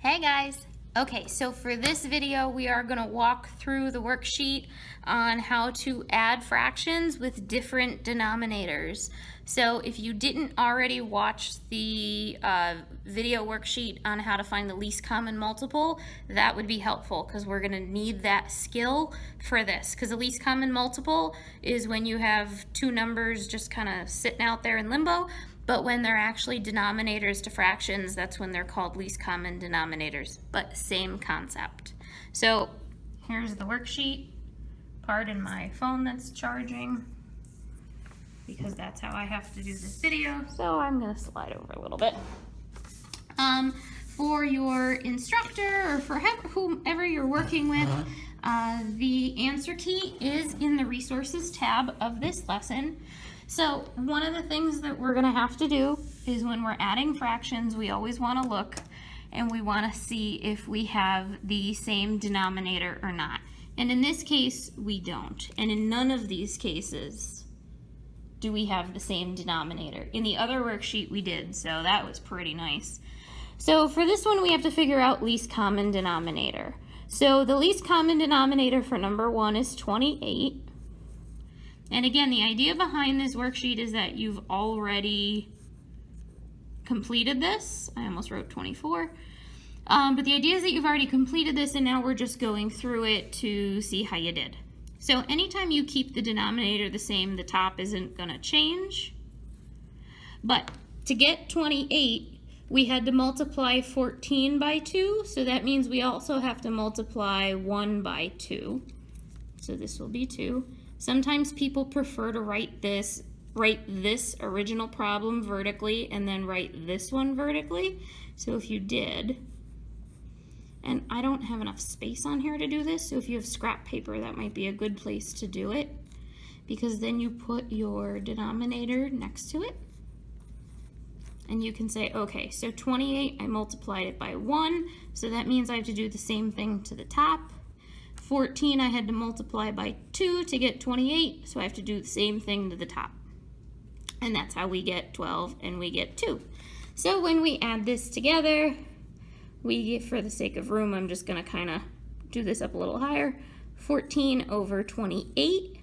Hey guys! Okay, so for this video we are going to walk through the worksheet on how to add fractions with different denominators. So if you didn't already watch the video worksheet on how to find the least common multiple, that would be helpful because we're going to need that skill for this. Because the least common multiple is when you have two numbers just kind of sitting out there in limbo. But when they're actually denominators to fractions, that's when they're called least common denominators, but same concept. So here's the worksheet. Pardon my phone that's charging, because that's how I have to do this video. So I'm gonna slide over a little bit. For your instructor or for whomever you're working with, the answer key is in the resources tab of this lesson. So one of the things that we're gonna have to do is when we're adding fractions, we always wanna look and we wanna see if we have the same denominator or not. And in this case, we don't. And in none of these cases do we have the same denominator. In the other worksheet we did, so that was pretty nice. So for this one, we have to figure out least common denominator. So the least common denominator for number 1 is 28. And again, the idea behind this worksheet is that you've already completed this. I almost wrote 24. But the idea is that you've already completed this and now we're just going through it to see how you did. So anytime you keep the denominator the same, the top isn't gonna change. But to get 28, we had to multiply 14 by 2, so that means we also have to multiply 1 by 2. So this will be 2. Sometimes people prefer to write this original problem vertically and then write this one vertically. So if you did, and I don't have enough space on here to do this, so if you have scrap paper, that might be a good place to do it, because then you put your denominator next to it. And you can say, okay, so 28, I multiplied it by 1, so that means I have to do the same thing to the top. 14, I had to multiply by 2 to get 28, so I have to do the same thing to the top. And that's how we get 12 and we get 2. So when we add this together, we get, for the sake of room, I'm just going to kind of do this up a little higher, 14 over 28.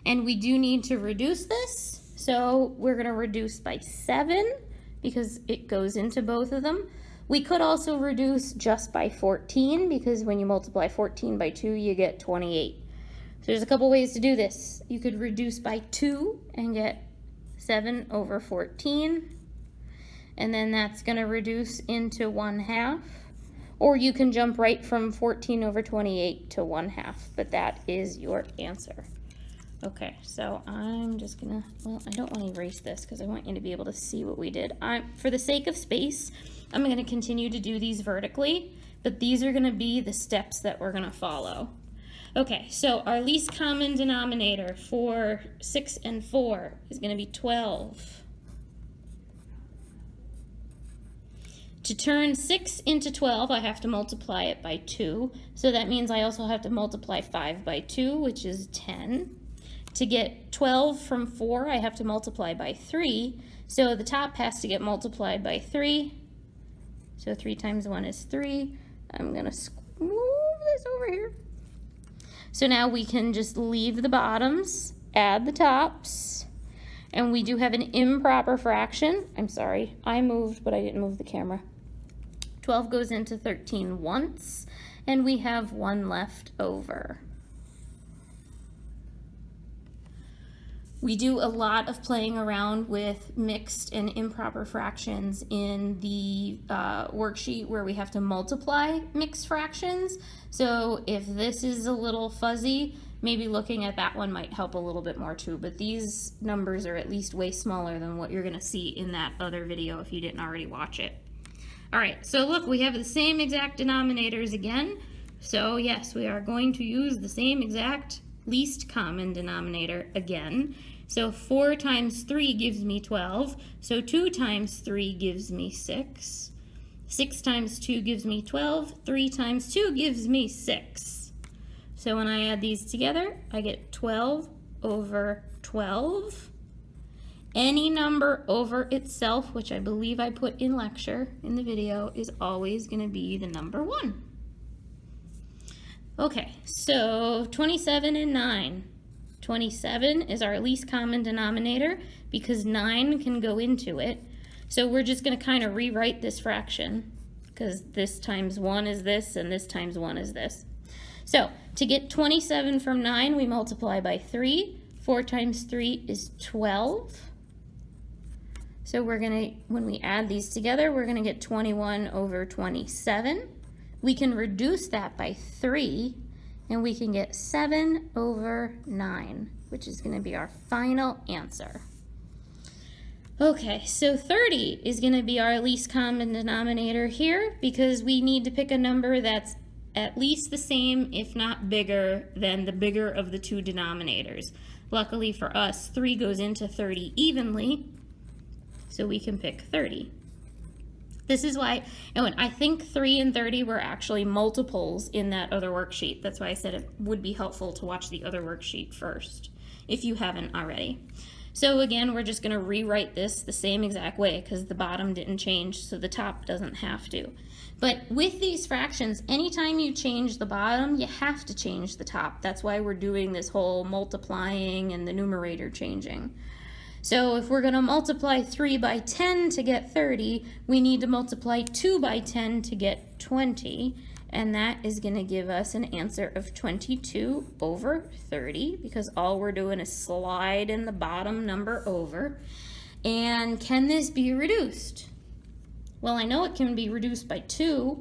And we do need to reduce this, so we're going to reduce by 7 because it goes into both of them. We could also reduce just by 14 because when you multiply 14 by 2, you get 28. So there's a couple ways to do this. You could reduce by 2 and get 7 over 14. And then that's going to reduce into 1/2. Or you can jump right from 14 over 28 to 1/2. But that is your answer. Okay, so I'm just gonna, well, I don't want to erase this because I want you to be able to see what we did. For the sake of space, I'm going to continue to do these vertically, but these are going to be the steps that we're going to follow. Okay, so our least common denominator for 6 and 4 is going to be 12. To turn 6 into 12, I have to multiply it by 2, so that means I also have to multiply 5 by 2, which is 10. To get 12 from 4, I have to multiply by 3, so the top has to get multiplied by 3. So 3 times 1 is 3. I'm going to move this over here. So now we can just leave the bottoms, add the tops, and we do have an improper fraction. I'm sorry, I moved, but I didn't move the camera. 12 goes into 13 once, and we have 1 left over. We do a lot of playing around with mixed and improper fractions in the worksheet where we have to multiply mixed fractions. So if this is a little fuzzy, maybe looking at that one might help a little bit more too. But these numbers are at least way smaller than what you're going to see in that other video if you didn't already watch it. All right, so look, we have the same exact denominators again. So yes, we are going to use the same exact least common denominator again. So 4 times 3 gives me 12. So 2 times 3 gives me 6. 6 times 2 gives me 12. 3 times 2 gives me 6. So when I add these together, I get 12 over 12. Any number over itself, which I believe I put in lecture in the video, is always going to be the number 1. Okay, so 27 and 9. 27 is our least common denominator because 9 can go into it. So we're just going to kind of rewrite this fraction because this times 1 is this and this times 1 is this. So to get 27 from 9, we multiply by 3. 4 times 3 is 12. So we're going to, when we add these together, we're going to get 21 over 27. We can reduce that by 3, and we can get 7 over 9, which is going to be our final answer. Okay, so 30 is going to be our least common denominator here because we need to pick a number that's at least the same, if not bigger, than the bigger of the two denominators. Luckily for us, 3 goes into 30 evenly, so we can pick 30. This is why, and I think 3 and 30 were actually multiples in that other worksheet. That's why I said it would be helpful to watch the other worksheet first, if you haven't already. So again, we're just going to rewrite this the same exact way because the bottom didn't change, so the top doesn't have to. But with these fractions, anytime you change the bottom, you have to change the top. That's why we're doing this whole multiplying and the numerator changing. So if we're going to multiply 3 by 10 to get 30, we need to multiply 2 by 10 to get 20, and that is going to give us an answer of 22 over 30, because all we're doing is sliding the bottom number over. And can this be reduced? Well, I know it can be reduced by 2,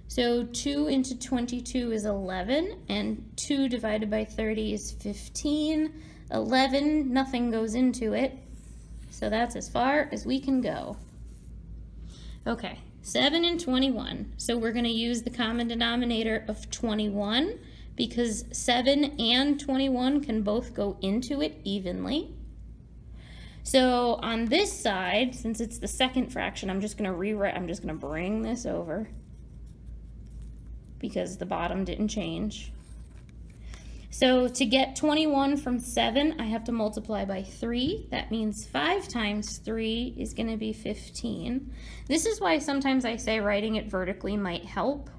so 2 into 22 is 11, and 2 divided by 30 is 15. 11, nothing goes into it, so that's as far as we can go. Okay, 7 and 21. So we're going to use the common denominator of 21 because 7 and 21 can both go into it evenly. So on this side, since it's the second fraction, I'm just going to rewrite, I'm just going to bring this over because the bottom didn't change. So to get 21 from 7, I have to multiply by 3. That means 5 times 3 is going to be 15. This is why sometimes I say writing it vertically might help,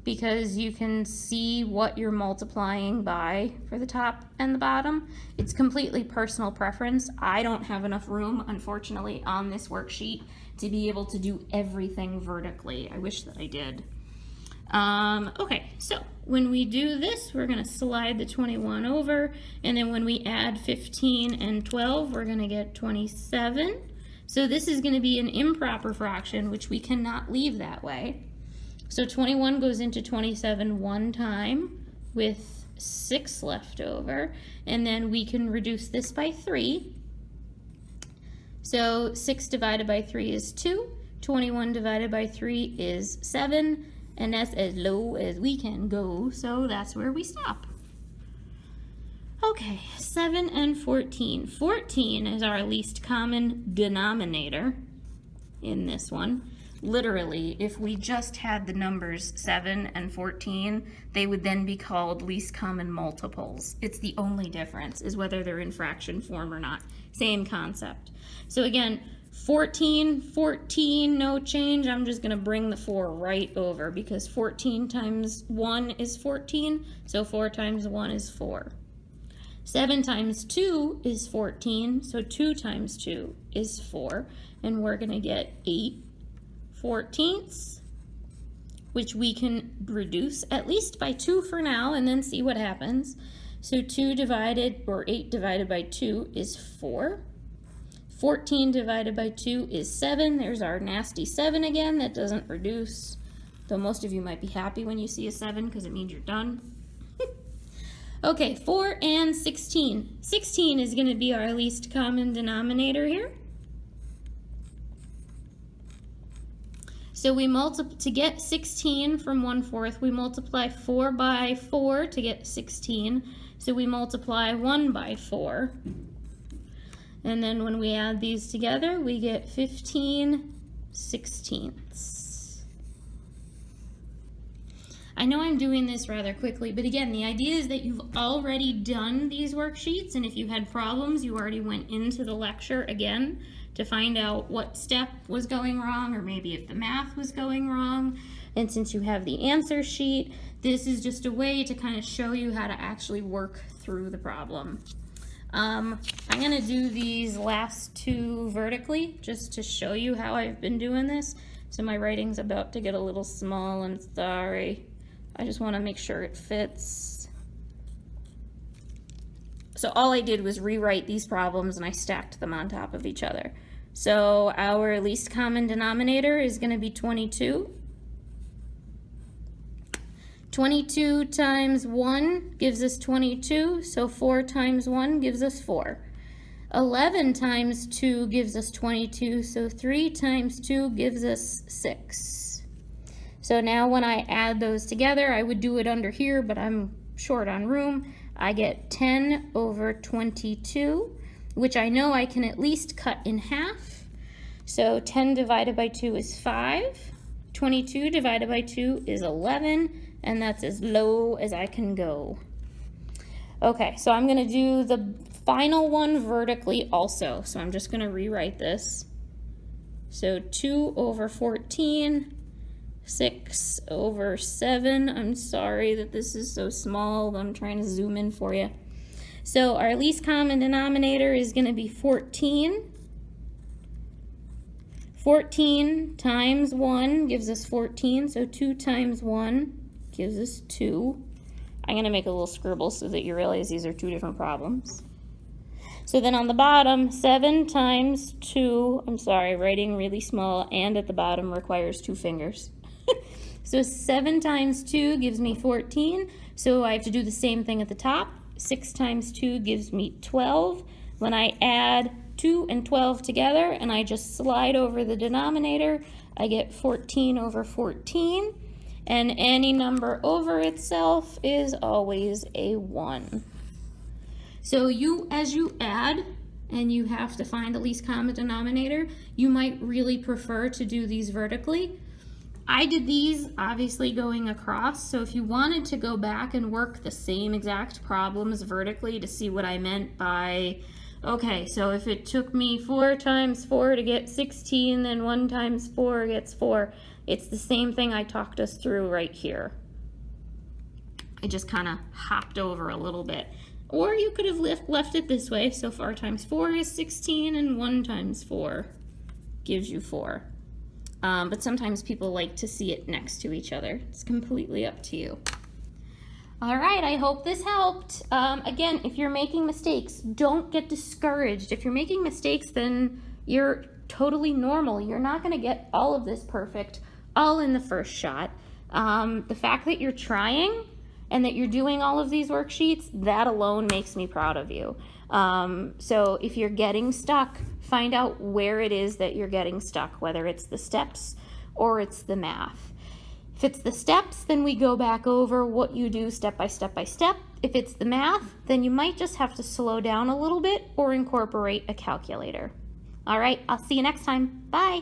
because you can see what you're multiplying by for the top and the bottom. It's completely personal preference. I don't have enough room, unfortunately, on this worksheet to be able to do everything vertically. I wish that I did. Okay, so when we do this, we're going to slide the 21 over, and then when we add 15 and 12, we're going to get 27. So this is going to be an improper fraction, which we cannot leave that way. So 21 goes into 27 one time with 6 left over, and then we can reduce this by 3. So 6 divided by 3 is 2, 21 divided by 3 is 7, and that's as low as we can go, so that's where we stop. Okay, 7 and 14. 14 is our least common denominator in this one. Literally, if we just had the numbers 7 and 14, they would then be called least common multiples. It's the only difference, is whether they're in fraction form or not. Same concept. So again, 14, 14, no change. I'm just going to bring the 4 right over because 14 times 1 is 14, so 4 times 1 is 4. 7 times 2 is 14, so 2 times 2 is 4, and we're going to get 8/14, which we can reduce at least by 2 for now and then see what happens. So 8 divided by 2 is 4. 14 divided by 2 is 7. There's our nasty 7 again. That doesn't reduce, though most of you might be happy when you see a 7 because it means you're done. Okay, 4 and 16. 16 is going to be our least common denominator here. So we to get 16 from 1/4, we multiply 4 by 4 to get 16. So we multiply 1 by 4. And then when we add these together, we get 15/16. I know I'm doing this rather quickly, but again, the idea is that you've already done these worksheets, and if you had problems, you already went into the lecture again to find out what step was going wrong, or maybe if the math was going wrong. And since you have the answer sheet, this is just a way to kind of show you how to actually work through the problem. I'm gonna do these last two vertically just to show you how I've been doing this. So my writing's about to get a little small, I'm sorry. I just wanna make sure it fits. So all I did was rewrite these problems and I stacked them on top of each other. So our least common denominator is gonna be 22. 22 times 1 gives us 22, so 4 times 1 gives us 4. 11 times 2 gives us 22, so 3 times 2 gives us 6. So now when I add those together, I would do it under here, but I'm short on room. I get 10 over 22, which I know I can at least cut in half. So 10 divided by 2 is 5. 22 divided by 2 is 11. And that's as low as I can go. Okay, so I'm gonna do the final one vertically also. So I'm just gonna rewrite this. So 2 over 14, 6 over 7. I'm sorry that this is so small, but I'm trying to zoom in for you. So our least common denominator is gonna be 14. 14 times 1 gives us 14, so 2 times 1 gives us 2. I'm gonna make a little scribble so that you realize these are two different problems. So then on the bottom, 7 times 2, I'm sorry, writing really small and at the bottom requires 2 fingers. So 7 times 2 gives me 14, so I have to do the same thing at the top. 6 times 2 gives me 12. When I add 2 and 12 together and I just slide over the denominator, I get 14 over 14. And any number over itself is always a 1. So as you add, and you have to find the least common denominator, you might really prefer to do these vertically. I did these obviously going across, so if you wanted to go back and work the same exact problems vertically to see what I meant by, okay, so if it took me 4 times 4 to get 16, then 1 times 4 gets 4. It's the same thing I talked us through right here. I just kind of hopped over a little bit. Or you could have left it this way. So 4 times 4 is 16 and 1 times 4 gives you 4. But sometimes people like to see it next to each other. It's completely up to you. All right, I hope this helped. Again, if you're making mistakes, don't get discouraged. If you're making mistakes, then you're totally normal. You're not gonna get all of this perfect all in the first shot. The fact that you're trying and that you're doing all of these worksheets, that alone makes me proud of you. So if you're getting stuck, find out where it is that you're getting stuck, whether it's the steps or it's the math. If it's the steps, then we go back over what you do step by step by step. If it's the math, then you might just have to slow down a little bit or incorporate a calculator. All right, I'll see you next time. Bye.